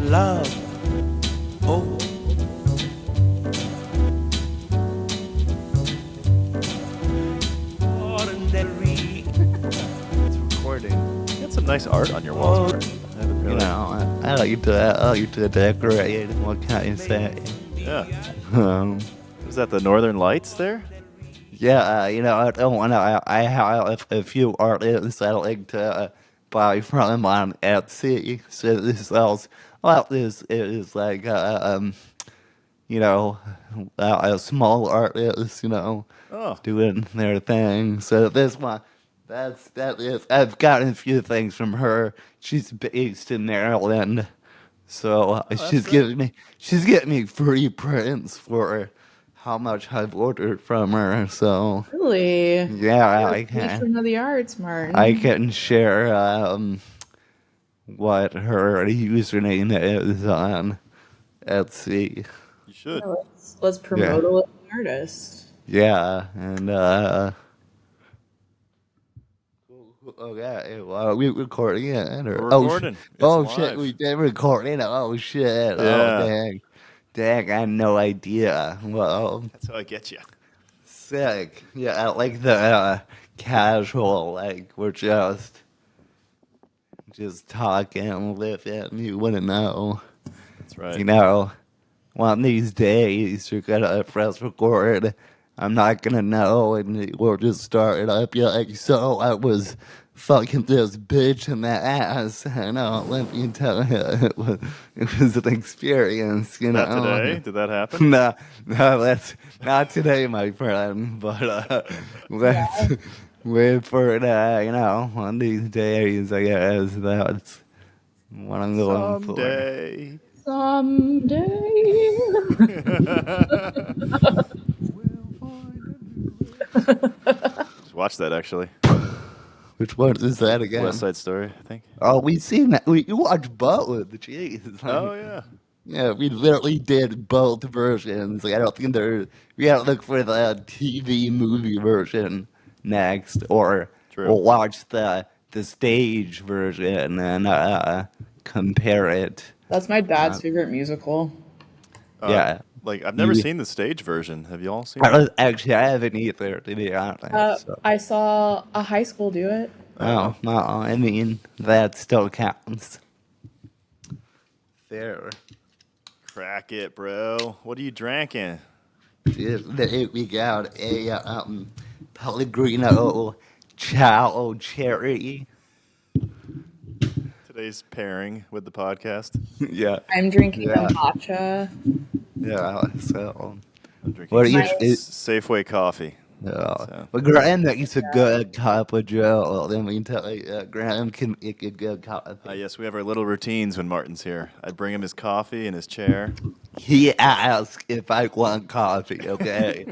love. Oh, ordinary. It's recording. You got some nice art on your walls, Martin. I haven't You really. know, I like to decorate. What can you say? Yeah. Um, Was that the Northern Lights there? yeah, you know, I don't want to. I have a few artists I like to buy from on Etsy. So this sells. Well, this is like you know, a small artist, you know, Oh, doing their thing. So this one, that is. I've gotten a few things from her. She's based in Maryland, so that's great. she's giving me free prints for how much I've ordered from her. So Really? yeah, You're a patron of the arts, I Martin. can share what her username is on Etsy. You Yeah, should. let's Yeah, promote a living artist. yeah, and okay, well, we recording it We're or recording. It's oh shit, live. we did recording. Oh shit, oh Yeah. dang, I had no idea. Well, That's how I get you. sick. Yeah, I like the casual, like we're just talking, living. You wouldn't know, That's right. you know. One of these days, you're gonna press record. I'm not gonna know, and we'll just start it up. You're like, so I was fucking this bitch in the ass. I know, let me tell you, it was an experience, you Not know. today. Did that happen? No, no, that's not today, my friend. But let's Yeah. wait for it. You know, one of these days, I guess that's what I'm going for. Someday. Someday. Just watch that actually. Which one is that West again? Side Story, I think. Oh, we seen that. We watched both. Jeez, Oh like, yeah. yeah, we literally did both versions. Like, I don't think there. We gotta look for the TV movie version next, or True. we'll watch the stage version and compare it. That's my Uh, dad's favorite musical. Uh, yeah, like I've never you. seen the stage version. Have you all seen that? Actually, I haven't either, to be honest. So. I saw a high school do it. Oh, Oh no, I mean that still counts. Fair. crack it, bro. What are you drinking? We got a Pellegrino Ciao Cherry. Today's pairing with the podcast. Yeah, I'm drinking a yeah, matcha. yeah. So, I'm drinking what are you? My Safeway coffee. Yeah. So But Graham makes a good cup of Joe. Let me tell you, Graham can make a good coffee. yes, we have our little routines when Martin's here. I bring him his coffee in his chair. He asked if I want coffee. Okay,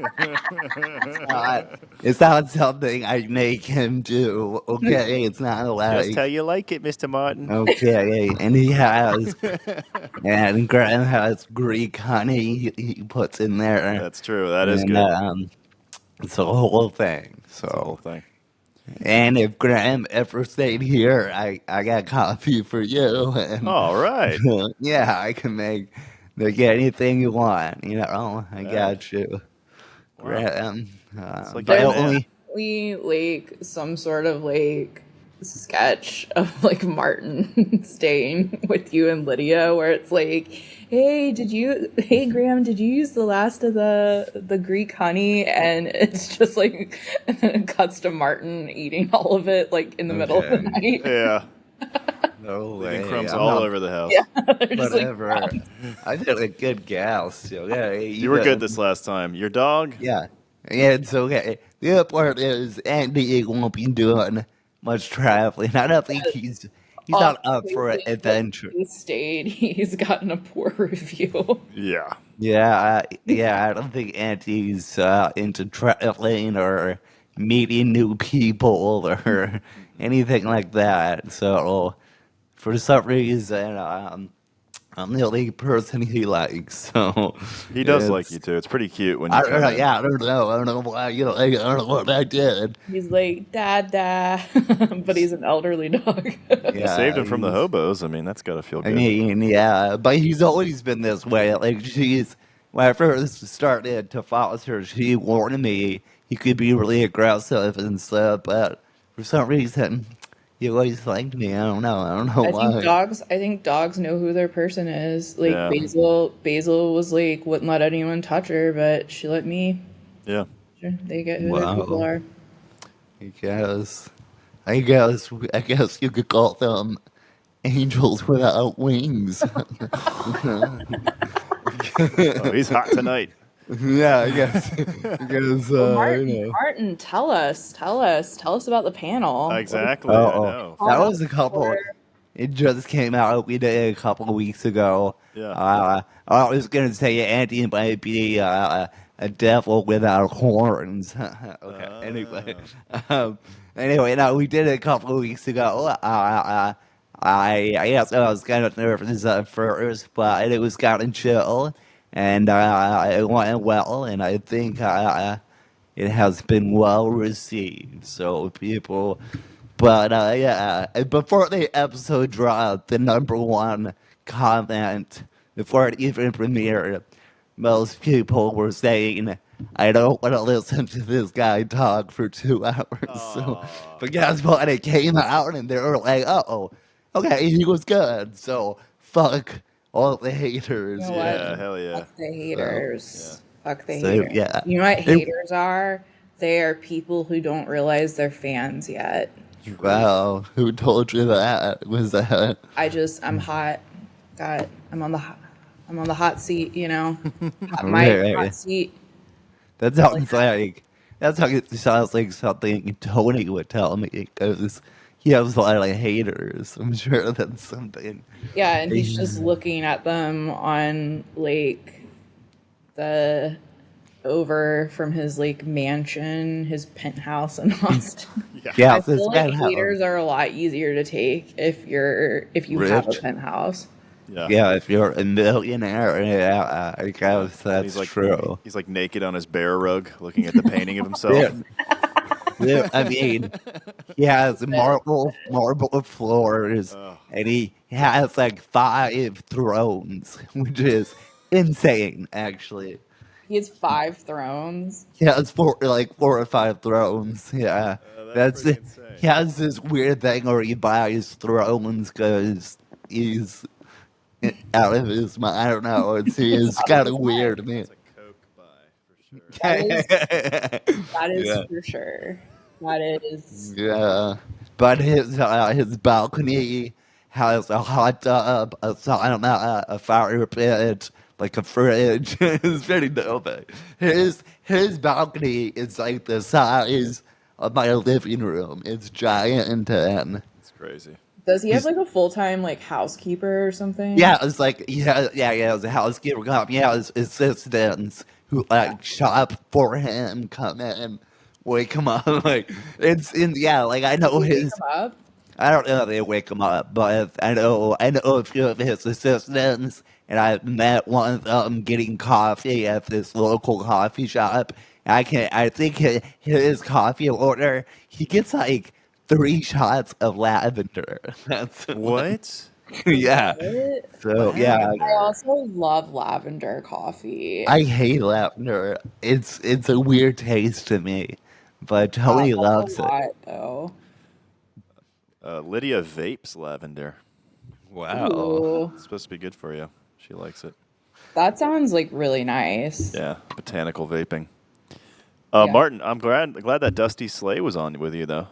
it's not something I make him do. Okay, it's not Just how like you like it, Mr. Martin. okay, and he has. And Graham has Greek honey he puts in there. That's true. That is And good. it's a whole thing. It's the whole So, thing. and if Graham ever stayed here, I got coffee for you. And All right. yeah, I can make anything you want. You know, I Hey. got you, Wow. Graham. It's like But you're I the There's man. only. definitely like some sort of like sketch of like Martin staying with you and Lydia where it's like, hey Graham, did you use the last of the Greek honey? And it's just like and then it cuts to Martin eating all of it like in the middle of the Okay. night. Yeah. No Leaving way. crumbs I'm all not. over the house. Yeah. They're just like Whatever. I did a good gal still. Yeah, You were good this last time. Your dog? Yeah. Yeah, it's okay. The other part is Andy won't be doing much traveling. I don't think he's all not up the for an places that adventure. he stayed, he's gotten a poor review. Yeah. Yeah, I don't think Andy's into traveling or meeting new people or anything like that. So for some reason, I'm the only person he likes. So He does like you it's too. It's pretty cute when you I don't come know. in. Yeah, I don't know. I don't know why. I don't know what I did. He's like, Dada, but he's an elderly dog. You saved Yeah, him from the he's. hobos. I mean, that's got to feel I good. mean, yeah, but he's always been this way. Like she's when I first started to foster, she warned me he could be really aggressive and stuff. But for some reason, he always liked me. I don't know. I don't know why. I think dogs know who their person is. Like Yeah. Basil was like wouldn't let anyone touch her, but she let me. Yeah. Sure, they get who their people Wow. are. I guess. I guess you could call them angels without wings. Oh, he's hot tonight. Yeah, I guess. Because Oh, you Martin, know. Martin, tell us about the panel. Exactly. I Oh, know. that Hot was a hour. couple. It just came out. We did it a couple of weeks ago. Yeah. I was gonna say Andy might be a devil without horns. Okay. Anyway, um, anyway, no, we did it a couple of weeks ago. I guess I was kind of nervous at first, but it was kind of chill, and it went well, and I think it has been well received. So people, but yeah, and before the episode dropped, the number one comment before it even premiered, most people were saying, "I don't want to listen to this guy talk for 2 hours." So, Aw. but guess what? It came out, and they were like, "Oh, okay, he was good." So fuck all the You haters. know what? Yeah. Yeah. Hell yeah. Fuck the So, Yeah. haters. Fuck the so haters. yeah. You know what It, haters are? They are people who don't realize they're fans yet. Truth. wow, who told you that? Was that? I'm hot. Got I'm on the hot seat, you know. My hot Right. seat. That Like, sounds like it sounds like something Tony would tell me because he has a lot of haters. I'm sure that's something. yeah, and he's just looking at them on like the over from his like mansion, his penthouse in Austin. Yeah. Yeah, I this feel like man how haters are a lot easier to take if you have a rich. penthouse. Yeah. Yeah, if you're a millionaire, yeah, I guess And that's true. he's like naked on his bear rug, looking at the painting of himself. There, I mean, he has marble floors, Oh, and he has like 5 thrones, which is insane, actually. He has 5 thrones. Yeah, it's like 4 or 5 thrones. Yeah, that's that's pretty it. insane. He has this weird thing where he buys thrones because he's out of his mind. I don't know. It's Out of kind his of mind. weird, man. It's a coke buy for sure. That is Yeah, for sure. That is yeah. But his balcony has a hot tub, a sauna, a fire pit, like a fridge. It's pretty dope. His balcony is like the size of my living room. It's giant and It's crazy. Does he have he's like a full-time like housekeeper or something? yeah, it's like yeah. It's a housekeeper come. Yeah, his assistants who like shop for him come in, wake him up. Like it's in yeah. Like I Does know he wake his. him up? I don't know if they wake him up, but I know a few of his assistants, and I met one of them getting coffee at this local coffee shop. I think his coffee order, he gets like 3 shots of lavender. That's like, What? yeah. What? So yeah, I Lavender. also love lavender coffee. I hate lavender. It's a weird taste to me, but Wow, Tony that's a loves it. lot though. Lydia vapes lavender. Wow. Ooh, It's supposed to be good for you. She likes it. that sounds like really nice. Yeah, botanical vaping. Yeah. Martin, I'm glad that Dusty Slay was on with you though.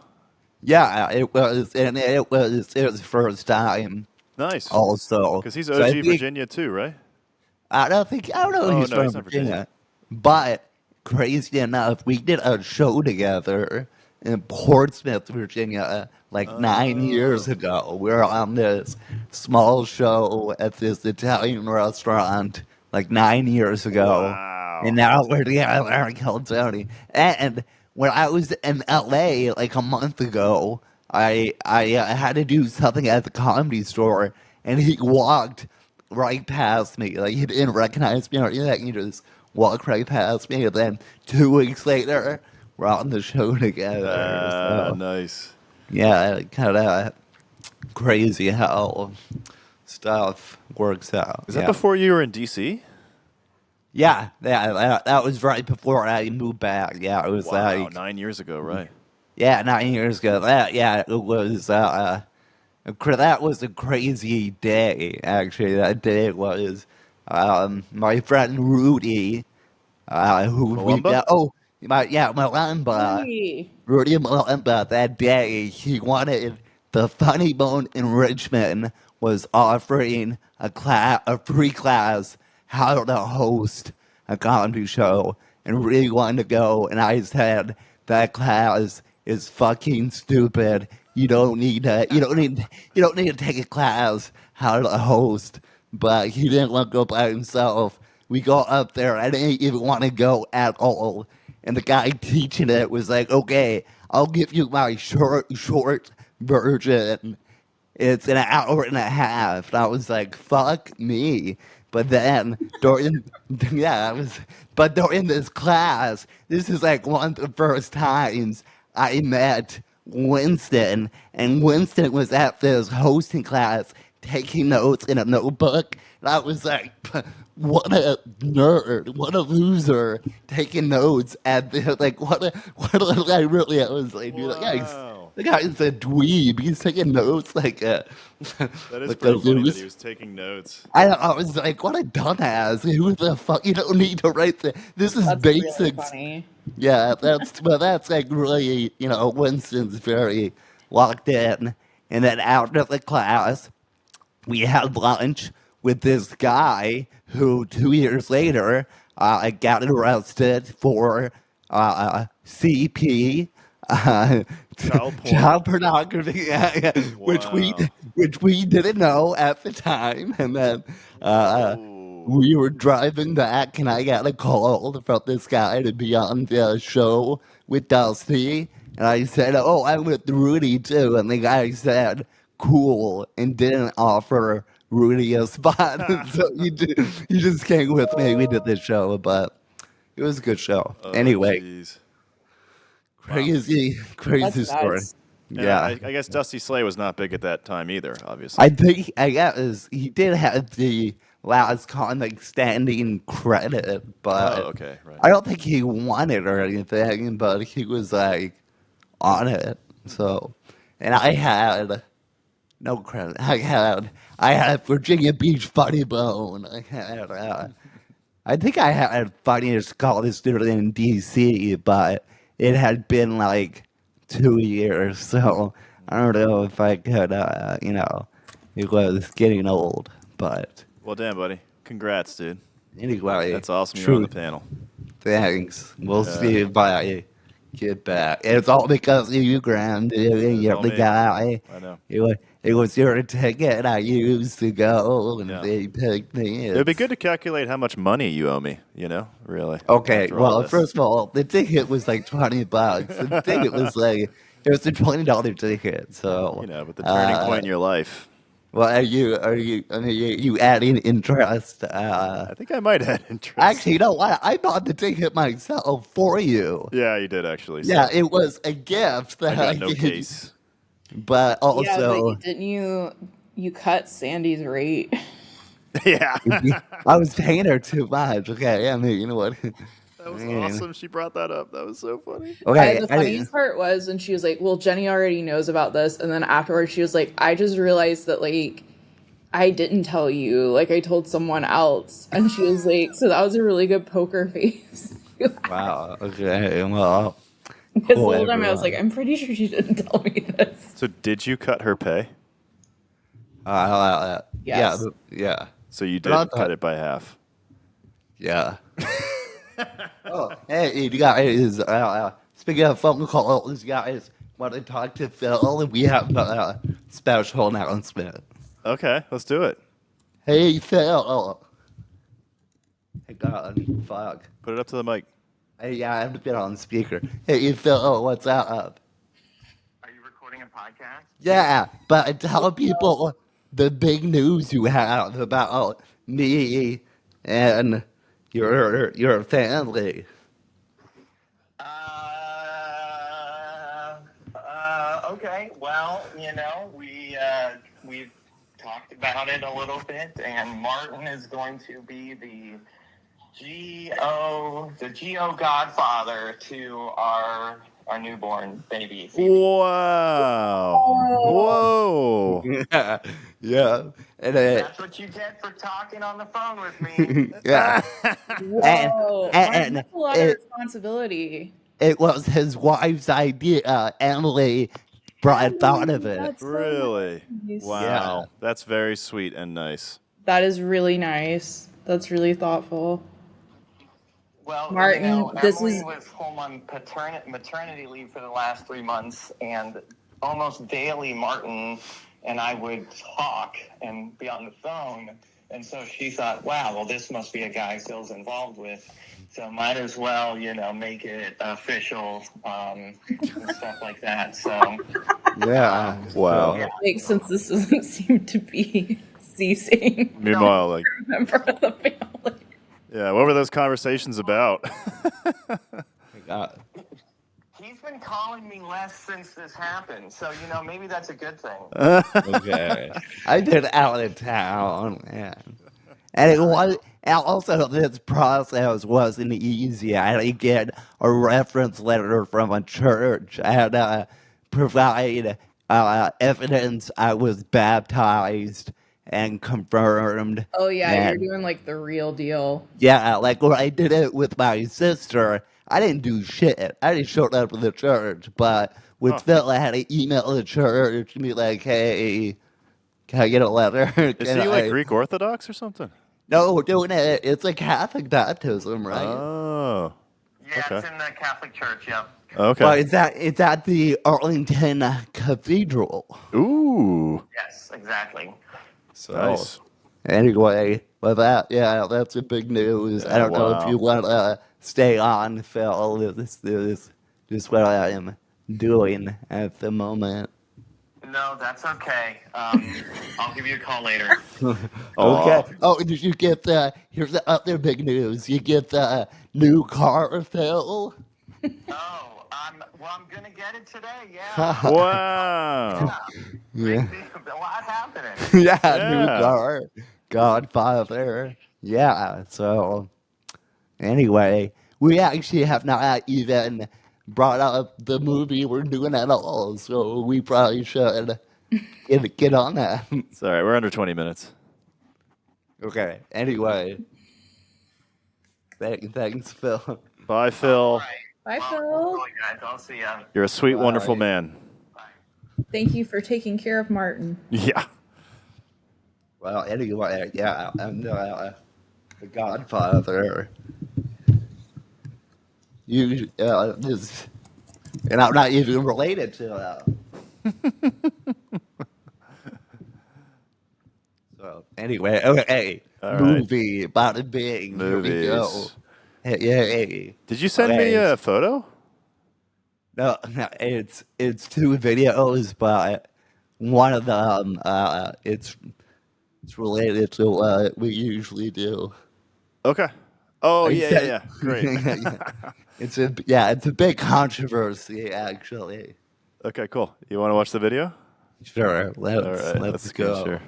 Yeah, it was, and it was his first time Nice, also. because he's So I OG think Virginia too, right? I don't know if Oh he's no, from he's not Virginia. Virginia, but crazy enough, we did a show together in Portsmouth, Virginia, like 9 years Oh, ago. We were on this small show at this Italian restaurant like 9 years ago, and wow. now we're together in California. And when I was in LA like a month ago, I had to do something at the Comedy Store, and he walked right past me. Like, he didn't recognize me or anything. He just walked right past me. And then 2 weeks later, we're on the show together. So, Nice. yeah, kind of crazy how stuff works out. Is that before you were in DC? Yeah, that was right before I moved back. Yeah, it was Wow, like 9 years ago, right? yeah, 9 years ago. It was that was a crazy day. Actually, that day was my friend Rudy, who we Malumba? met. Malumba. Rudy. Rudy Malumba. That day, he wanted the Funny Bone in Richmond was offering a free class how to host a comedy show, and really wanted to go. And I said that class is fucking stupid. You don't need to. You don't need to take a class how to host. But he didn't want to go by himself. We go up there. I didn't even want to go at all. And the guy teaching it was like, "Okay, I'll give you my short version. It's an hour and a half." And I was like, "Fuck me." But then during but during this class, this is like one of the first times I met Winston, and Winston was at this hosting class taking notes in a notebook, and I was like, "What a nerd! What a loser! Taking notes at the like I was like, dude, Wow. the guy's a dweeb. He's taking notes like a That is like a pretty funny that loser." he was taking notes. I was like, what a dumbass. Who the fuck? You don't need to write this is That's really basics. funny. Yeah, that's like really, Winston's very locked in. And then after the class, we had lunch with this guy who 2 years later got arrested for CP, Child porn. child pornography, Wow. which we didn't know at the time, and then Whoa. we were driving back, and I got a call from this guy to be on the show with Dusty, and I said, "Oh, I'm with Rudy too," and the guy said, "Cool," and didn't offer Rudy a spot. So you just came with me. We did this show, but it was a good show. Oh, Anyway, jeez. Wow. crazy That's story. nuts. And Yeah. I guess Dusty Slay was not big at that time either, obviously. I guess he did have the last comic standing credit, but Oh, okay, right. I don't think he won it or anything, but he was like on it. So, and I had no credit. I had Virginia Beach Funny Bone. I think I had funniest college student in DC, but it had been like 2 years, so I don't know if I could. It was getting old, but Well, damn, buddy. Congrats, dude. anyway, That's awesome. You're on the true. panel. Thanks. We'll see if I get back. It's all because of you, Graham. Dude. You're all the me. guy. I know. It was your ticket. I used to go, and Yeah. they picked me. It would be good to calculate how much money you owe me, really. Okay, after all well, this. first of all, the ticket was like $20. The ticket was like it was a $20 ticket. So But the turning point in your life. well, are you adding interest? I think I might have interest. Actually, you know what? I bought the ticket myself for you. Yeah, you did actually. Yeah, So it was a gift I that got no gave you. case. But Yeah, but also, didn't you cut Sandy's rate? Yeah. I was paying her too much. Okay, I mean, you know what? That was awesome. She brought that up. That was so funny. Okay, The funniest part was when she was like, "Well, Jenny already knows about this," and then afterwards she was like, "I just realized that like I didn't tell you, like I told someone else," and she was like, "So that was a really good poker face." wow. Okay, well, Because cool, the whole time I was everyone. like, "I'm pretty sure she didn't tell me this." So did you cut her pay? Yes. Yeah. So you But did I thought- cut it by half. Yeah. Oh, hey, you guys. Speaking of phone calls, guys, want to talk to Phil? And we have a special announcement. Okay, let's do it. Hey, Phil. Hey, God, fuck. Put it up to the mic. Hey, yeah, I have to get on speaker. Hey, Phil, what's up? Are you recording a podcast? Yeah, but tell people the big news you have about me and your family. Okay. Well, we've talked about it a little bit, and Martin is going to be the Geo godfather to our newborn baby. Phoebe. Wow. Whoa. Yeah, yeah, and That's what you get for talking on the phone with me. yeah, and Whoa, Martin, and that's a lot of responsibility. it was his wife's idea. Emily brought thought of Emily, it. that's so Really? nice. Yeah, Wow. That's very sweet and nice. That is really nice. That's really thoughtful. Well, Martin, this Emily is was home on maternity leave for the last 3 months, and almost daily, Martin and I would talk and be on the phone. And so she thought, wow, well, this must be a guy Phil's involved with. So might as well, make it official and stuff like that. So, yeah. Wow. yeah. like, since this doesn't seem to be ceasing Meanwhile, like, a member of the family. yeah, what were those conversations about? God. He's been calling me less since this happened. So, maybe that's a good thing. Okay. I've been out of town, man. And it was, and also this process wasn't easy. I had to get a reference letter from a church. I had to provide evidence I was baptized and confirmed. Oh yeah, you're And doing like the real deal. yeah, like when I did it with my sister, I didn't do shit. I just showed up to the church. But with Huh. Phil, I had to email the church and be like, hey, can I get a letter? Is Can he like I? Greek Orthodox or something? No, we're doing it. It's a Catholic baptism, right? Oh. Yeah, Okay. it's in the Catholic Church, yep. Okay. But it's at the Arlington Cathedral. Ooh. Yes, exactly. So Nice. anyway, with that, yeah, that's a big news. I Yeah, don't know if wow. you want to stay on, Phil. This is what I am doing at the moment. No, that's okay. I'll give you a call later. Okay. Aw. Oh, did you get the? Here's the other big news. You get the new car, Phil. Oh, I'm gonna get it today. Yeah. Wow. Yeah. Yeah. Big deal. A lot happening. Yeah, new Yeah. car, Godfather. Yeah, so anyway, we actually have not even brought up the movie we're doing at all, so we probably should get on that. It's all right. We're under 20 minutes. Okay, anyway, thanks, Phil. Bye, All Phil. right. Bye, Well, Phil. cool, guys. I'll see ya. You're a sweet, wonderful Bye. man. Thank you for taking care of Martin. Yeah. Well, anyway, yeah, I'm the Godfather. You, this, and I'm not even related to So anyway, okay, All right. movie, bada bing, here we go. Movies. Hey. Did you send me Okay. a photo? No, it's two videos, but one of them, it's related to what we usually do. Okay. Oh, I yeah. said- Great. it's a big controversy actually. Okay, cool. You want to watch the video? Sure, All right. let's get go. your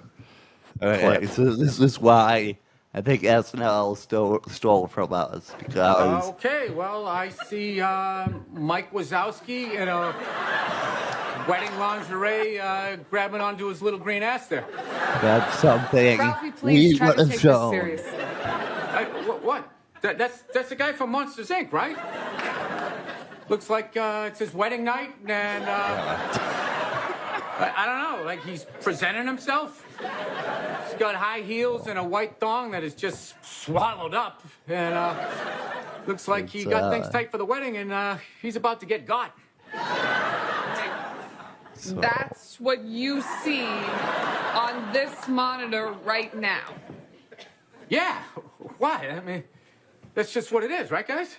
Okay, clip. so this is why I think SNL stole from us because Okay, well, I see Mike Wazowski in a wedding lingerie grabbing onto his little green ass there. that's something Ralphie, we please try would to have take this shown. seriously. What? That's the guy from Monsters, Inc., right? Looks like it's his wedding night, and I don't know, like he's presenting himself. He's got high heels and a white thong that is just swallowed up, and looks like he got things tight for the wedding, and he's about to get got. That's what you see on this monitor right now. Yeah, why? I mean, that's just what it is, right, guys?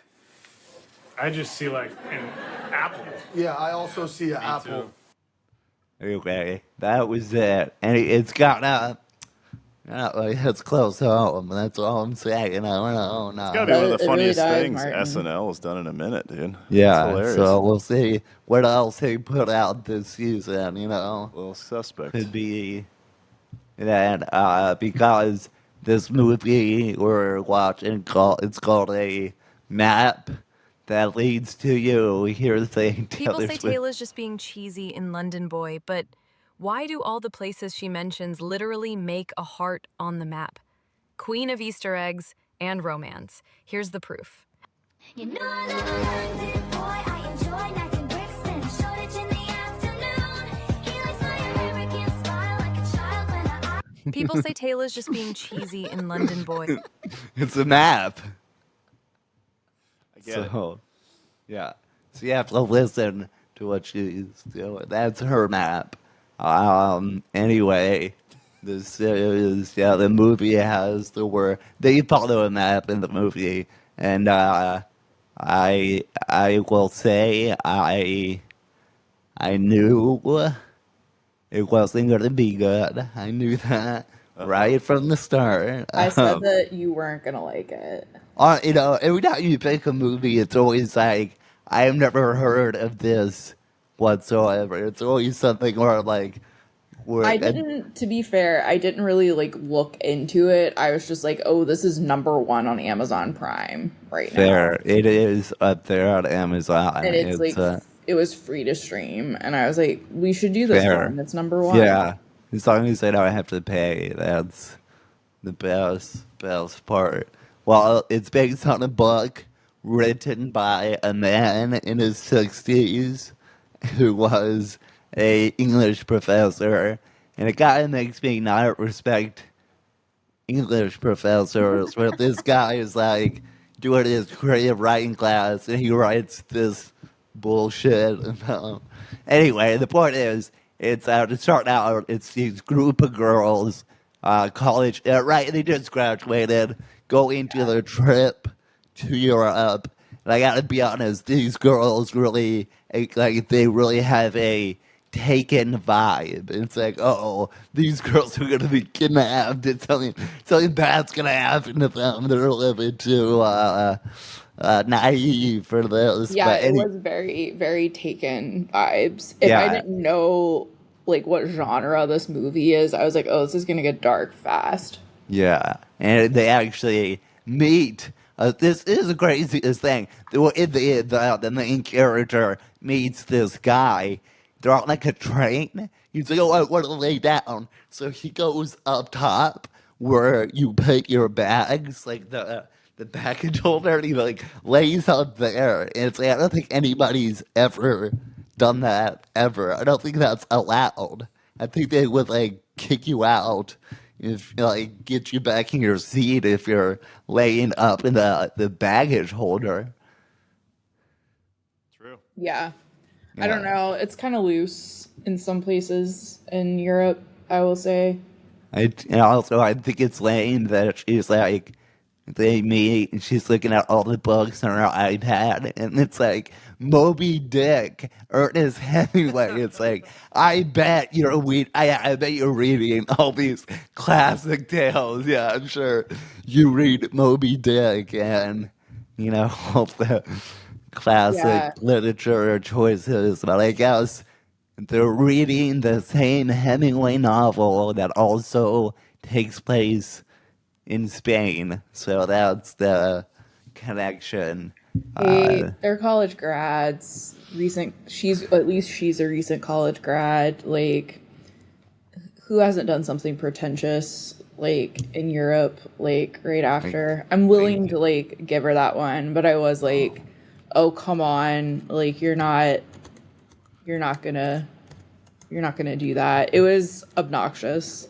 I just see like an apple. Yeah, I also see an apple. too. Anyway, that was it. And it's got like, it's close home. That's all I'm saying. I don't know. It's got to be one of the It really funniest does, things Martin. SNL has done in a minute, dude. It's Yeah, hilarious. so we'll see what else he put out this season, Little suspect. Could be that because this movie we're watching it's called a map that leads to you. Here's the People Taylor say Swift. Taylor's just being cheesy in London Boy, but why do all the places she mentions literally make a heart on the map? Queen of Easter eggs and romance. Here's the proof. You know I love a London boy. I enjoy nights in Brixton, Shoreditch in the afternoon. He likes my American style like a child when I... People say Taylor's just being cheesy in London Boy. It's a map. I get it. So, yeah. So you have to listen to what she's doing. That's her map. Anyway, this is, the movie has the word, they follow a map in the movie, and, I will say I knew it wasn't going to be good. I knew that right from the start. I said that you weren't gonna like it. Every time you pick a movie, it's always like, I've never heard of this whatsoever. It's always something where, like, I didn't, to be fair, I didn't really like look into it. I was just like, oh, this is #1 on Amazon Prime right fair. now. It is up there on Amazon. And it's like, it was free to stream. And I was like, we should do this fair. one. It's #1. Yeah. As long as I don't have to pay, that's the best part. Well, it's based on a book written by a man in his 60s who was a English professor, and it kind of makes me not respect English professors, where this guy is like doing his creative writing class and he writes this bullshit. Anyway, the point is, it's to start out, it's these group of girls, college, right? They just graduated, go into their trip to Europe. And I gotta be honest, these girls really, like, they really have a taken vibe. It's like, oh, these girls are gonna be kidnapped. It's something bad's gonna happen to them. They're a little bit too naive for this. Yeah, But it was very, very Taken vibes. If I didn't know like what genre this movie is, I was like, oh, this is gonna get dark fast. yeah, and they actually meet. This is the craziest thing. The main character meets this guy. They're on like a train. He's like, oh, I want to lay down. So he goes up top where you put your bags, like the package holder, and he like lays up there. And it's like, I don't think anybody's ever done that ever. I don't think that's allowed. I think they would like kick you out if like get you back in your seat if you're laying up in the baggage holder. True. Yeah. I don't know. It's kind of loose in some places in Europe, I will say. And also, I think it's lame that she's like, they meet and she's looking at all the books on her iPad, and it's like Moby Dick, Ernest Hemingway. It's like, I bet I bet you're reading all these classic tales. Yeah, I'm sure you read Moby Dick and all the classic Yeah. literature choices, but I guess they're reading the same Hemingway novel that also takes place in Spain. So that's the connection. They're college grads. She's a recent college grad. Like, who hasn't done something pretentious like in Europe, like right after? I'm willing to like give her that one, but I was like, oh come on, like you're not gonna do that. It was obnoxious.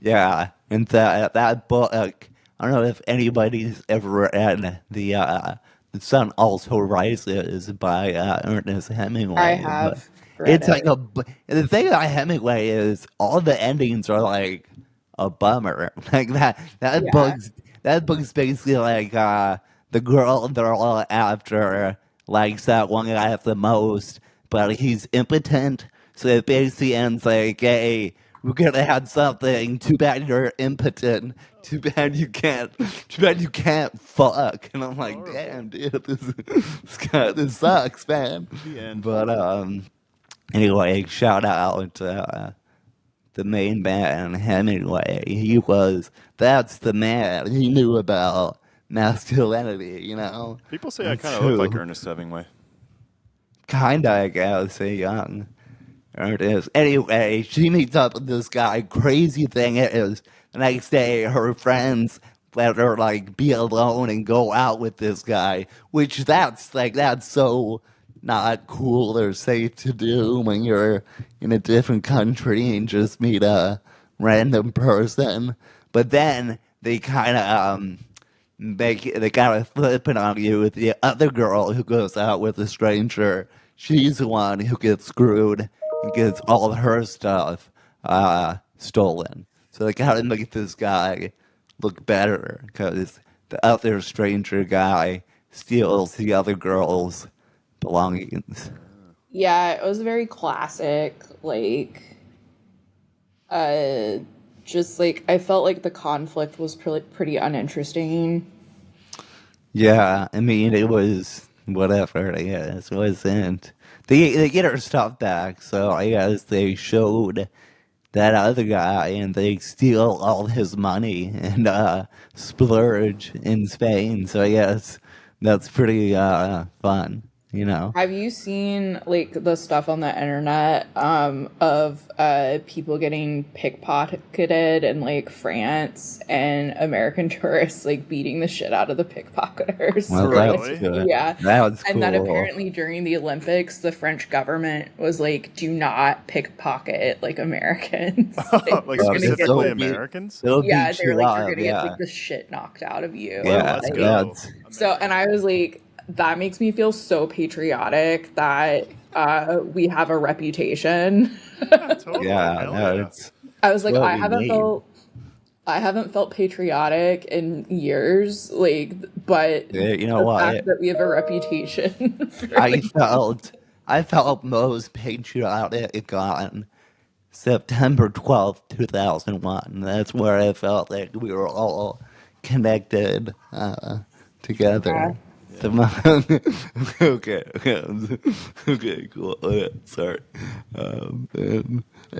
Yeah, and that book, I don't know if anybody's ever read The Sun Also Rises by Ernest Hemingway. I have But read it's it. like the thing about Hemingway is all the endings are like a bummer. Like that Yeah. book's basically like the girl they're all after likes that one guy the most, but he's impotent, So it basically ends like, hey, we're gonna have something. Too bad you're impotent. Too bad you can't. Too bad you can't fuck. And I'm like, damn, dude, this sucks, man. The end. But anyway, shout out to the main man, Hemingway. That's the man. He knew about masculinity, you know? People say I That's kind of look like true. Ernest Hemingway. Kinda, I guess, a young artist. Anyway, she meets up with this guy. Crazy thing is, the next day, her friends let her, like, be alone and go out with this guy, which that's so not cool or safe to do when you're in a different country and just meet a random person. But then they kind of they kind of flip it on you with the other girl who goes out with a stranger. She's the one who gets screwed and gets all of her stuff stolen. So they kind of make this guy look better because the other stranger guy steals the other girl's belongings. Yeah, it was very classic, like, just like I felt like the conflict was pretty uninteresting. Yeah, I mean, it was whatever, I guess. It wasn't. They get her stuff back, so I guess they showed that other guy and they steal all his money and splurge in Spain. So I guess that's pretty fun, you know? Have you seen like the stuff on the internet of people getting pickpocketed in like France and American tourists like beating the shit out of the pickpocketers? Well, Really? that's good. Yeah. That's And that cool. apparently during the Olympics, the French government was like, do not pickpocket like Americans. Like, Like you're gonna get, specifically they'll beat- Americans? They'll yeah, beat they're you like, you're up, gonna get like yeah. the shit knocked out of you. Yeah, Let's Like, go. that's so, and I was like, that makes me feel so patriotic that we have a reputation. Totally. yeah, Hell no, yeah. it's I was like, what we need. I haven't felt patriotic in years, like, but Yeah, you know the what? fact that we have a reputation for I like, felt most patriotic on September 12th, 2001. That's where I felt like we were all connected together. The okay, okay, cool. Okay, sorry.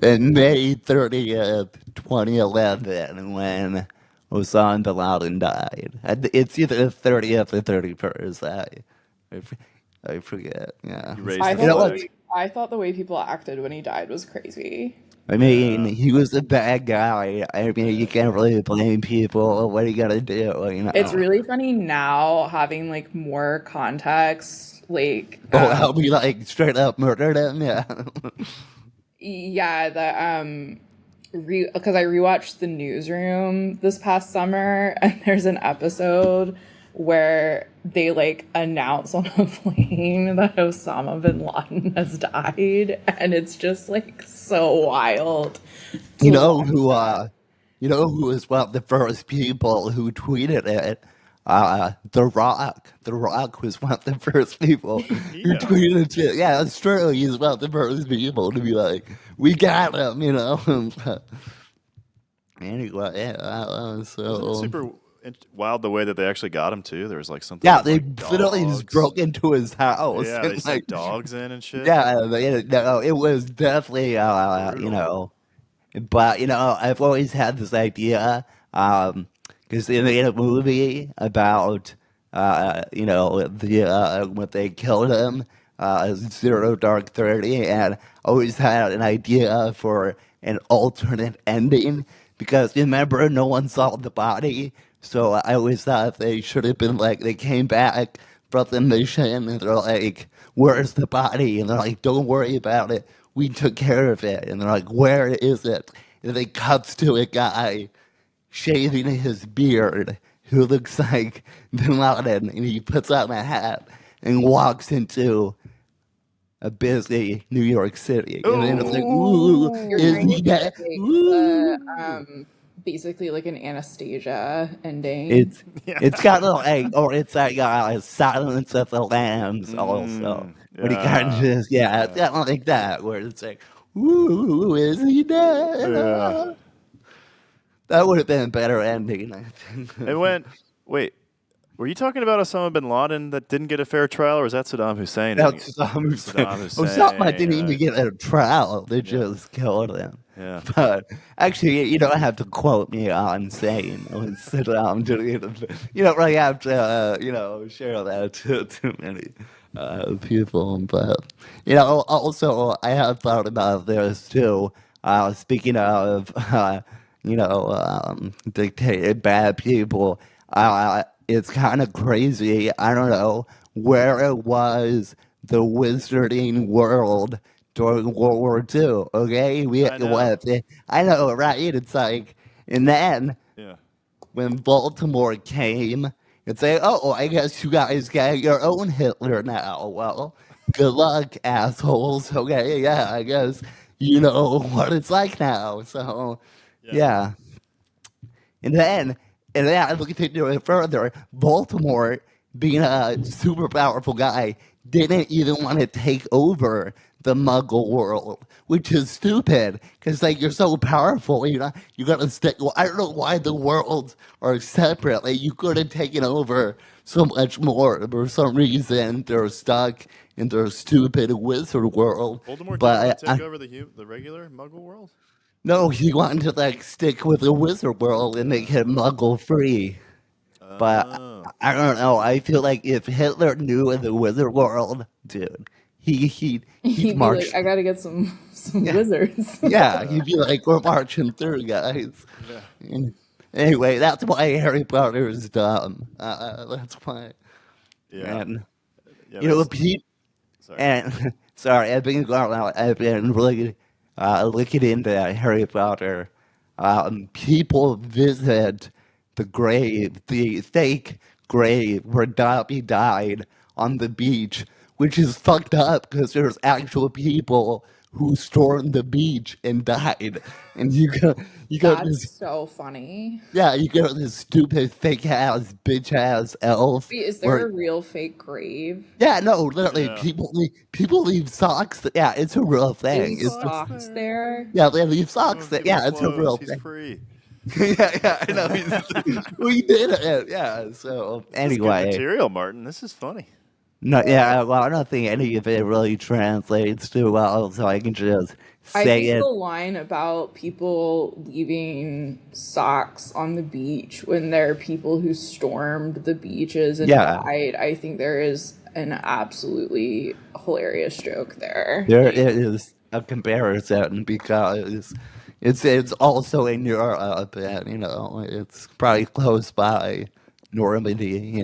And May 30th, 2011, when Osama bin Laden died. It's either the 30th or 31st. I forget. Yeah. You raised I the You know thought what? flag. I thought the way people acted when he died was crazy. I mean, Yeah. he was a bad guy. I mean, you can't really blame people. What are you gonna do? You It's know? really funny now having like more context, like Oh, how we like straight up murdered him? Yeah. yeah, because I rewatched The Newsroom this past summer, and there's an episode where they like announce on a plane that Osama bin Laden has died, and it's just like so wild. You to know watch who? that. You know who was one of the first people who tweeted it? The Rock. The Rock was one of the first people who Yeah. tweeted it. Yeah, that's true. He's one of the first people to be like, "We got him," you know. Anyway, yeah, Wasn't it so super wild the way that they actually got him too? There was like something. yeah, with, they like, literally just dogs. broke into his house Yeah, and they like, sent dogs in and shit. yeah, no, it was definitely, you Brutal. know. But you know, I've always had this idea, because they made a movie about, you know, when they killed him, Zero Dark 30, and I always had an idea for an alternate ending because remember, no one saw the body, so I always thought they should have been like, they came back from the mission and they're like, "Where's the body?" And they're like, "Don't worry about it. We took care of it." And they're like, "Where is it?" And they cuts to a guy shaving his beard who looks like Bin Laden, and he puts on a hat and walks into a busy New York City. And then it's like, ooh, You're is trying to he that? get like Ooh. basically like an Anastasia ending. It's got like, or it's like Silence of the Lambs also. But he kind of Yeah. just, yeah, it's kind of like that, where it's like, Ooh, is he dead? Yeah. That would have been a better ending, I think. It went. Wait, were you talking about Osama bin Laden that didn't get a fair trial, or was that Saddam Hussein? That's Saddam Hussein. Saddam Hussein. Osama didn't even Right. get a trial. They just killed him. Yeah. But actually, you don't have to quote me on saying when Saddam didn't. You don't really have to, share that to too many people. But also I have thought about this too. Speaking of, dictated bad people. It's kind of crazy. I don't know where it was the wizarding world during World War II. Okay, I know. I know, right? It's like, and then Yeah. when Baltimore came, it's like, oh, I guess you guys got your own Hitler now. Well, good luck, assholes. Okay, yeah, I guess you know what it's like now. So, yeah. And then I look at it further. Baltimore, being a super powerful guy, didn't even want to take over the Muggle world, which is stupid. Because like you're so powerful, you gotta stay. Well, I don't know why the worlds are separate. Like you could have taken over so much more. But for some reason, they're stuck in their stupid wizard world. Voldemort didn't want But to take over the regular Muggle world. no, he wanted to like stick with the wizard world and make it Muggle free. But Oh. I don't know. I feel like if Hitler knew in the wizard world, dude, he'd He'd be march. like, I gotta get some Yeah. wizards. Yeah, he'd be like, we're marching through, guys. Yeah. And anyway, that's why Harry Potter is dumb. That's why. Yeah. And Yeah. you know, Pete. Sorry. And sorry, I've been really looking into Harry Potter. People visit the grave, the fake grave where Dobby died on the beach, which is fucked up because there's actual people who stormed the beach and died, and you got That's this. so funny. Yeah, you got this stupid fake ass bitch ass elf. Wait, is there Where a real fake grave? yeah, no, literally, Yeah. people leave socks. Yeah, it's a real They thing. leave It's just socks there. yeah, they leave socks. Oh, There. give him Yeah, it's a real clothes. He's thing. free. Yeah, I know. We did it. Yeah. So This is good anyway, material, Martin. This is funny. no, yeah. Well, I don't think any of it really translates too well, so I can just I say think it. the line about people leaving socks on the beach when there are people who stormed the beaches and Yeah, died, I think there is an absolutely hilarious joke there. there is a comparison because it's also in Europe, and it's probably close by Normandy.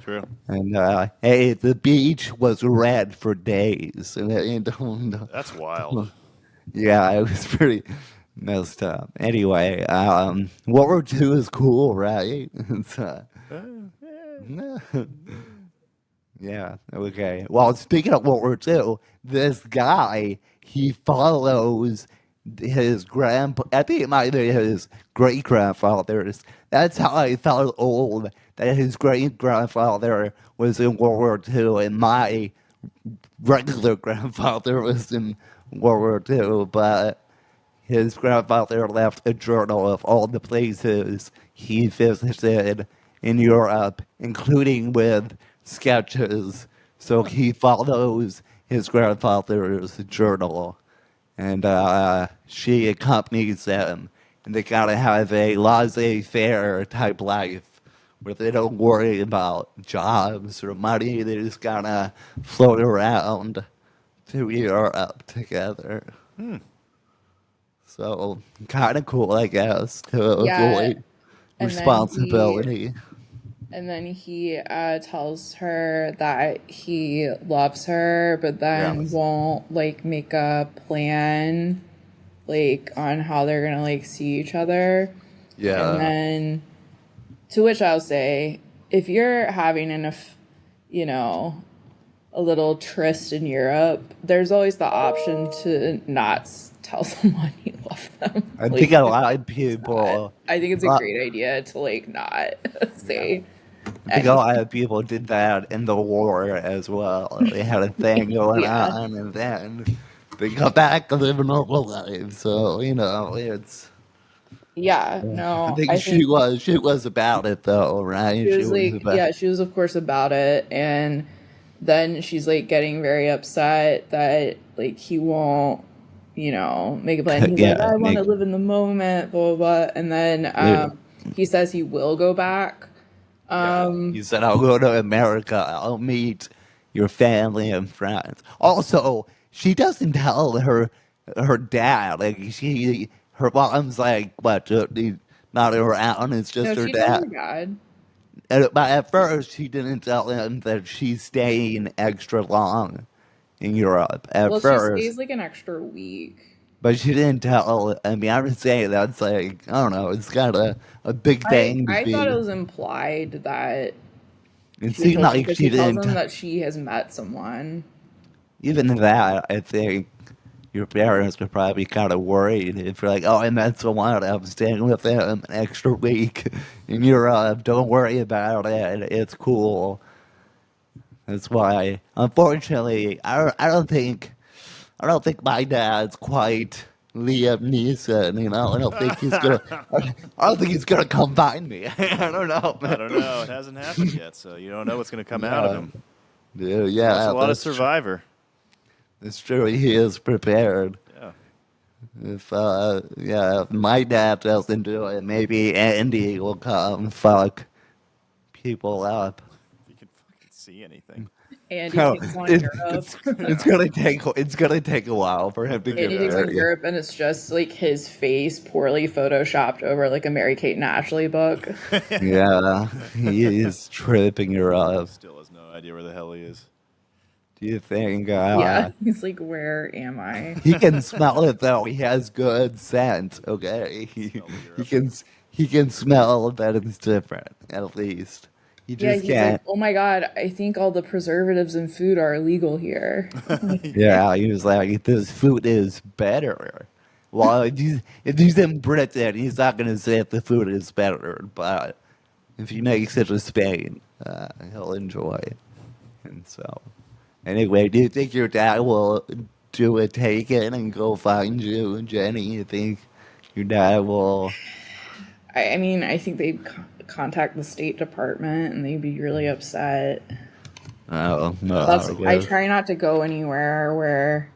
True. And hey, the beach was red for days, That's wild. yeah, it was pretty messed up. Anyway, World War II is cool, right? It's, yeah, okay. Well, speaking of World War II, this guy, he follows his I think it might be his great grandfather's. That's how I felt old, that his great grandfather was in World War II, and my regular grandfather was in World War II, but his grandfather left a journal of all the places he visited in Europe, including with sketches. So he follows his grandfather's journal, and she accompanies them. And they gotta have a laissez-faire type life where they don't worry about jobs or money. They just gotta float around to Europe together. So kind of cool, I guess, to Yeah, avoid and then responsibility. he tells her that he loves her, but then Yes. won't like make a plan like on how they're gonna like see each other. And Yeah. then to which I'll say, if you're having a little tryst in Europe, there's always the option to not tell someone you love them. I Like, think a lot of people. I think it's a uh, great idea to like not say I think a lot anything. of people did that in the war as well. They had a thing going Yeah. on, and then they come back and live a normal life. So it's. Yeah, I no, think I think she was about it though, right? she She was was like, about. yeah, she was of course about it, and then she's like getting very upset that like he won't, make a plan. He's like, Yeah, I want to live in the moment, blah blah blah, and then yeah. he says he will go back. He said, "I'll go to America. I'll meet your family and friends." Also, she doesn't tell her dad. Like her mom's like, "What? Not around. It's just No, her she tells dad." her dad. But at first, she didn't tell him that she's staying extra long in Europe. At Well, she first, stays like an extra week. but she didn't tell. I mean, I would say that's like I don't know. It's got a big I thing to I thought it be. was implied that It she seemed told him like because she she tells didn't. him that she has met someone. Even that, I think your parents would probably be kind of worried if you're like, "Oh, I met someone. I'm staying with them an extra week in Europe. Don't worry about it. It's cool." That's why, unfortunately, I don't think my dad's quite Liam Neeson. I don't think he's gonna. I don't think he's gonna come find me. I don't know, I man. don't know. It hasn't happened yet, so you don't know what's going to come out of Yeah, him. dude, He's watched yeah, a lot of Survivor. that's true. He is prepared. Yeah. If my dad doesn't do it, maybe Andy will come fuck people up. If you can fucking see anything. Andy No, takes on it, Europe. it's gonna take a while for him to get Andy takes on there. Europe, and it's just like his face poorly photoshopped over like a Mary Kate and Ashley book. Yeah, he is tripping her up. Still has no idea where the hell he is. Do you think? Yeah, he's like, where am I? He can smell it though. He has good scent. Okay, he can smell that it's different. At least he Yeah, just he's like, can't. oh my god, I think all the preservatives in food are illegal here. Yeah, he was like, this food is better. Well, if he's in Britain, he's not gonna say if the food is better, but if he makes it to Spain, he'll enjoy it. And so, anyway, do you think your dad will do a take-in and go find you, Jenny? You think your dad will? I mean, I think they'd contact the State Department and they'd be really upset. Oh no! I try not to go anywhere where,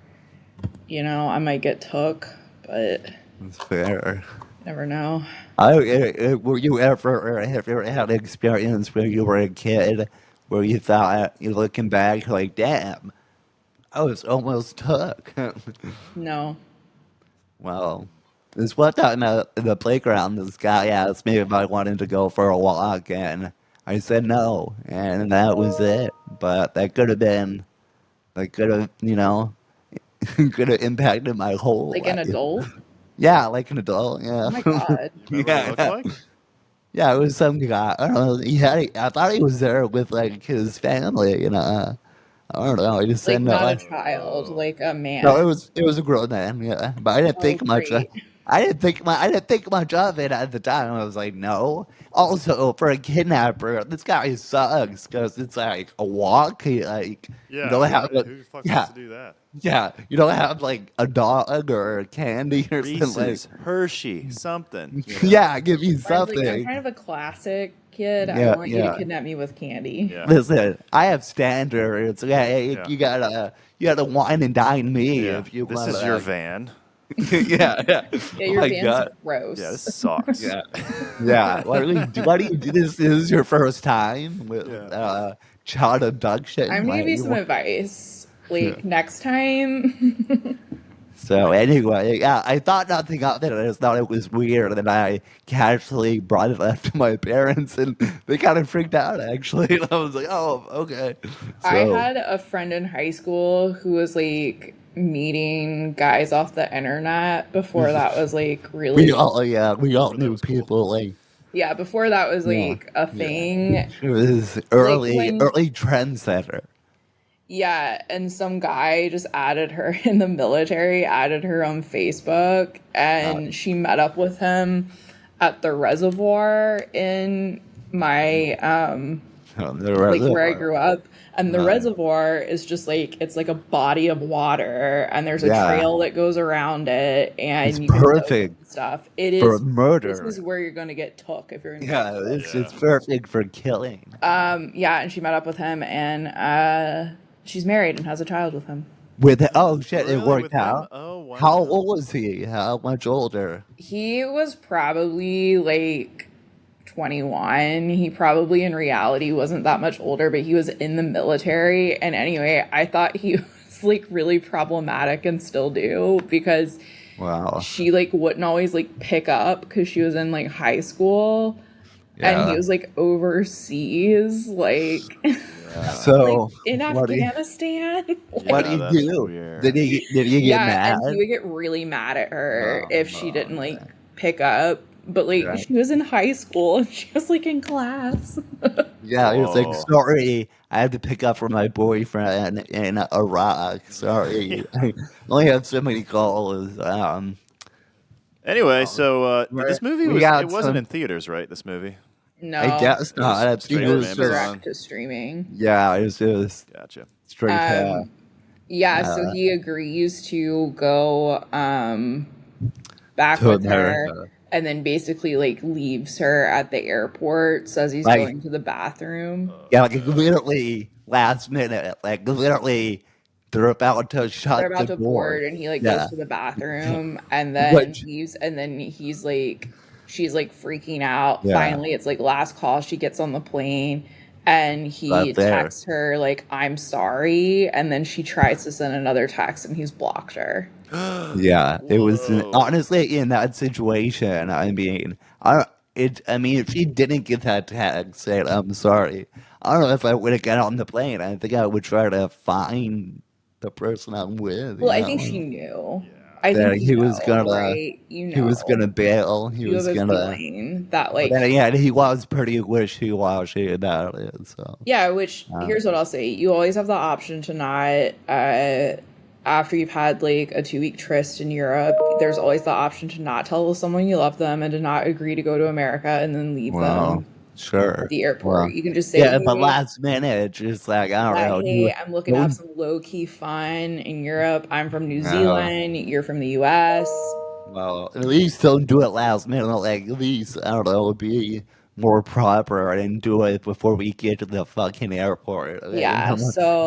I might get took, but That's fair. never know. Were you ever have you ever had an experience where you were a kid where you thought you looking back you're like, damn, I was almost took. No. Well, this one time in the playground, this guy asked me if I wanted to go for a walk, and I said no, and that was it. But that could have could have impacted my whole Like an life. adult? Yeah, like an adult. Yeah. Oh my god. You remember what he looked like? Yeah, it was some guy. I don't know. I thought he was there with like his family. I don't know. I just Like said no. not a child, like a man. No, it was a grown man. Yeah, but I didn't Oh, think much. great. I didn't think much of it at the time. I was like, no. Also, for a kidnapper, this guy sucks because it's like a walk. You Yeah. don't have Who the fuck wants to do that? yeah, you don't have like a dog or a candy or something like. Reese's, Hershey, something. Yeah, give you I'm something. kind of a classic kid. I Yeah, want you to yeah. kidnap me with candy. Yeah. Listen, I have standards. Yeah, Yeah. you gotta wine and dine me Yeah. if you This want. is your van. yeah. Yeah, your My van's God. gross. Yeah, this sucks. Yeah, yeah. Why do you do this? This is your first time with Yeah. child abduction. I'm gonna give you some advice. Like next time. So anyway, yeah, I thought nothing of it. I just thought it was weird, and I casually brought it up to my parents, and they kind of freaked out actually. And I was like, "Oh, okay." I So, had a friend in high school who was like meeting guys off the internet before that was like really we all knew people like yeah, before that was yeah, like a thing. it was early when- early trendsetter. Yeah, and some guy just added her in the military, added her on Facebook, and she met up with him at the reservoir in my The like where I reservoir. grew up, and the Right. reservoir is just like it's like a body of water, and there's a Yeah. trail that goes around it, It's and you can go perfect and stuff. It for is. This murder. is where you're gonna get took if you're gonna get Yeah, killed. it's perfect for killing. Yeah, and she met up with him, and she's married and has a child with him. Oh shit, it Really? worked With him? out. Oh, How wow. old was he? How much older? He was probably like 21. He probably in reality wasn't that much older, but he was in the military. And anyway, I thought he was like really problematic and still do because Wow. she like wouldn't always like pick up because she was in like high school and he Yeah. was like overseas, like like So in what do you Afghanistan. what do Yeah, you that's do? weird. Did he get Yeah, mad? and he would get really mad at her Oh, if she didn't okay. like pick up. But like Right. she was in high school and she was like in class. Yeah, he was like, Whoa. sorry, I had to pick up for my boyfriend in Iraq. Sorry. I only have so many calls. Anyway, so this movie We it got wasn't some in theaters, right? This movie. I No, guess It was not. I think straight it it from was was just direct Amazon. to streaming. yeah, it was Gotcha. straight Yeah, so he agrees to go back to with her America. and then basically like leaves her at the airport, says he's Like going to the bathroom. yeah, like literally last minute, like literally they're about to They're shut the about to door. board and he like goes Yeah. to the bathroom and then Which leaves and then he's like she's like freaking out. yeah, Finally it's like last call, she gets on the plane and right he there. texts her like I'm sorry and then she tries to send another text and he's blocked her. Yeah, it was Whoa. honestly in that situation. I mean, I mean, if she didn't get that text saying "I'm sorry," I don't know if I would have got on the plane. I think I would try to find the person I'm with. Well, I think she knew. Yeah. I think That you know, right? You he was gonna know. bail. He You have was a gonna. feeling that But like then again, he was pretty wishy-washy about it. So yeah, which here's what I'll say. You always have the option to not after you've had like a 2 week tryst in Europe, there's always the option to not tell someone you love them and to not agree to go to America and then leave well, them at sure. the airport. Well, You can just say, yeah, but hey, last minute, just like I don't know, hey, I'm looking to have don't some low key fun in Europe. I'm from New uh, Zealand. You're from the US. well, at least don't do it last minute. Like, at least, I don't know, be more proper and do it before we get to the fucking airport. Okay? Yeah,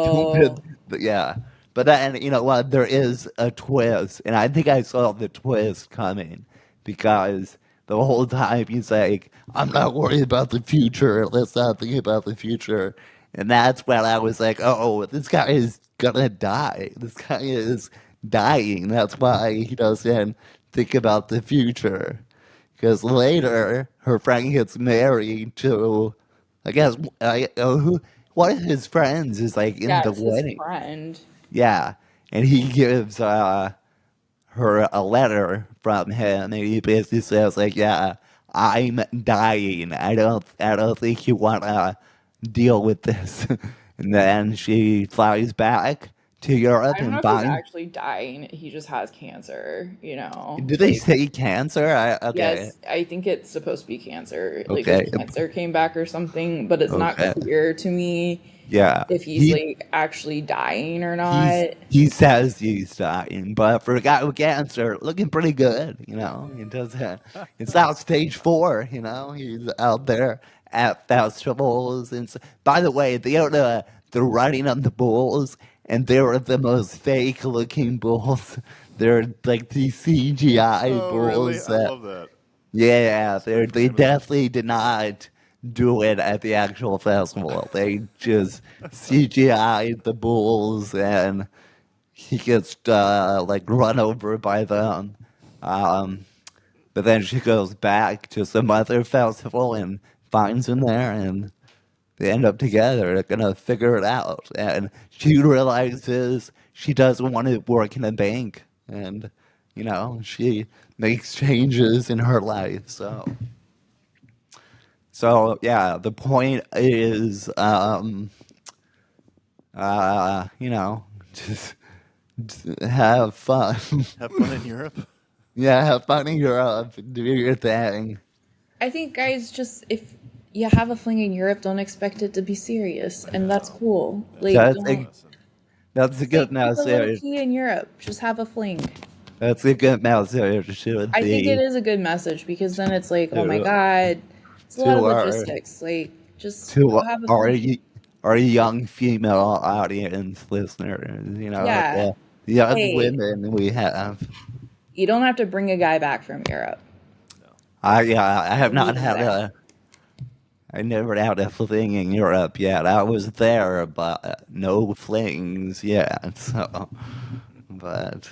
Don't get, so yeah. But then, you know what? There is a twist, and I think I saw the twist coming because the whole time he's like, I'm not worried about the future. Let's not think about the future. And that's when I was like, oh, this guy is gonna die. This guy is dying. That's why he doesn't think about the future. Because later, her friend gets married to, I guess, one of his friends is like in yeah, the it's his wedding. friend. Yeah. And he gives her a letter from him, and he basically says like, "Yeah, I'm dying. I don't think you want to deal with this." And then she flies back to I Europe don't know and if he's finds. actually dying. He just has cancer, you know. Did they Like, say cancer? Okay, yes, I think it's supposed to be cancer. Like his okay, cancer came back or something, but it's not okay. clear to me Yeah, if he's like actually dying or not. he says he's dying, but for a guy with cancer, looking pretty good. You know, he does. It's out stage 4. You know, he's out there at festivals and. By the way, they're riding on the bulls, and they're the most fake looking bulls. They're like these CGI Oh, really? bulls I that love that. yeah, It's straight from they Amazon. definitely did not do it at the actual festival. They just CGI'd the bulls, and he gets like run over by them. Um, but then she goes back to some other festival and finds him there, and they end up together. They're gonna figure it out, and she realizes she doesn't want to work in a bank, and you know she makes changes in her life. So yeah, the point is, you know, just have fun. Have fun in Europe. Yeah, have fun in Europe. Do your thing. I think guys just if you have a fling in Europe, don't expect it to be serious, and that's cool. Like, That's don't that's a like, good take a little message. key in Europe. Just have a fling. That's a good message to I think it the is a good message because then it's like, oh my to, god, it's a lot of to our logistics. Like, just to go have a our fling. our young female audience listeners. You know, Yeah. the young Hey, women we have. you don't have to bring a guy back from Europe. I have Leave not him had there. I never had a fling in Europe yet. I was there, but no flings yet. So, but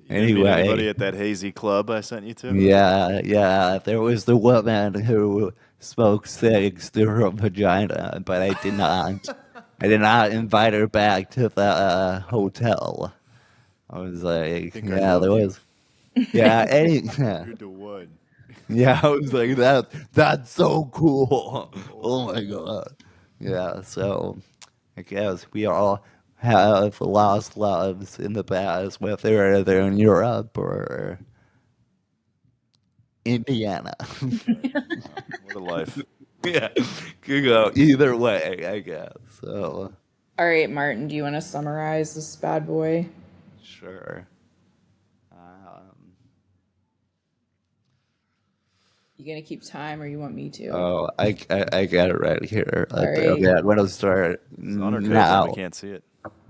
You didn't meet anybody anyway, at that hazy club I sent you to? yeah. There was the woman who spoke things through her vagina, but I did not. I did not invite her back to the hotel. I was I like, think I yeah, love there you. was, yeah, any, 2-1. yeah. I was like, that's so cool. Oh my Oh. god. Yeah. So I guess we all have lost loves in the past, whether they're in Europe or Indiana. What a life. Yeah, could go either way, I guess. So All right, Martin, do you want to summarize this bad boy? sure. You gonna keep time, or you want me to? Oh, I got it right here. All right. Okay, I'm gonna start It's on our cover and we now. can't see it.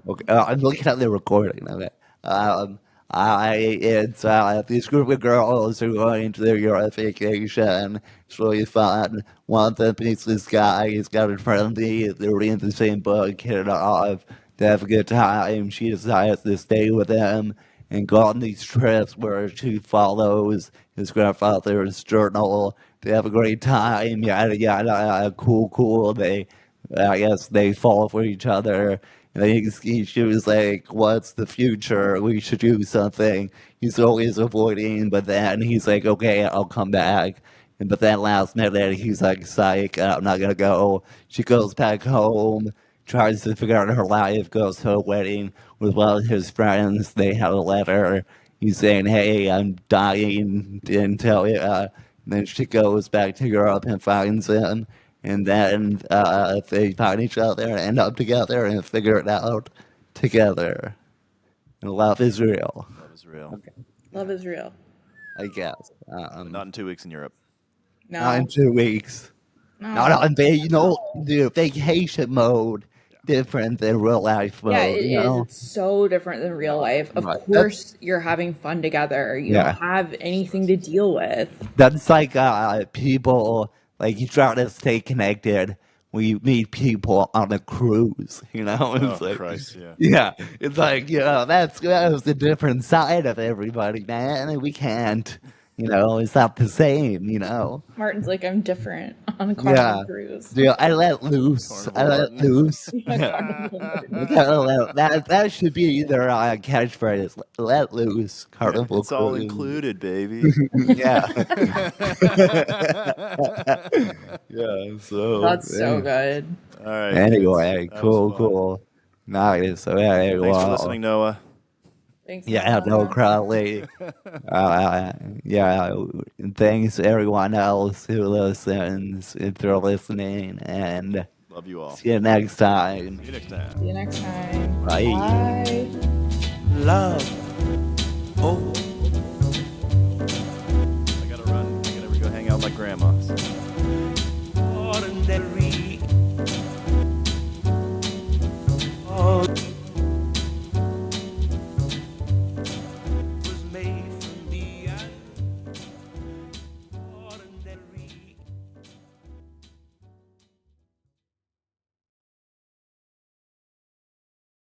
Okay, I'm looking at the recording. Okay. Um, it's this group of girls are going to their Europe vacation. It's really fun. One of them meets this guy. He's got a friendly. They're reading the same book, hit it off. They have a good time. She decides to stay with him and go on these trips where she follows his grandfather's journal. They have a great time. Yada yada. Cool. I guess they fall for each other. And she was like, "What's the future? We should do something." He's always avoiding, but then he's like, "Okay, I'll come back." But then last minute, he's like, "Psych, I'm not gonna go." She goes back home, tries to figure out her life, goes to a wedding with one of his friends. They have a letter. He's saying, "Hey, I'm dying. Didn't tell you." And then she goes back to Europe and finds him. And then they find each other and end up together and figure it out together. And love is real, Love is real. Love is real. I guess. But not in 2 weeks in Europe. Not in No, 2 weeks. Not no. on the vacation mode different than real life Yeah, mode, it you is. know? It's so different than real life. Of Right. course, you're having fun together. You Yeah. don't have anything to deal with. That's like people, like you try to stay connected when you meet people on a cruise, you know? Oh, It's like, Christ, yeah. yeah, it's like, that was a different side of everybody, man. We can't, it's not the same, Martin's like, I'm different on a Carnival Yeah. cruise. Dude, I let loose. I Carnival let Martin. loose. On a Yeah. Carnival Martin. We gotta that should be either catchphrase. Let loose. Carnival It's all cruise. included, baby. Yeah. Yeah. So That's so good. All right, anyway, kids. That was fun. cool. Nice. So yeah, Thanks for well, listening, Noah. Thanks. yeah, no Noah. Crowley. Yeah. Thanks everyone else who listens if they're listening, and Love you all. see you next time. See you next time. See you next time. Bye. Bye. Love. Oh,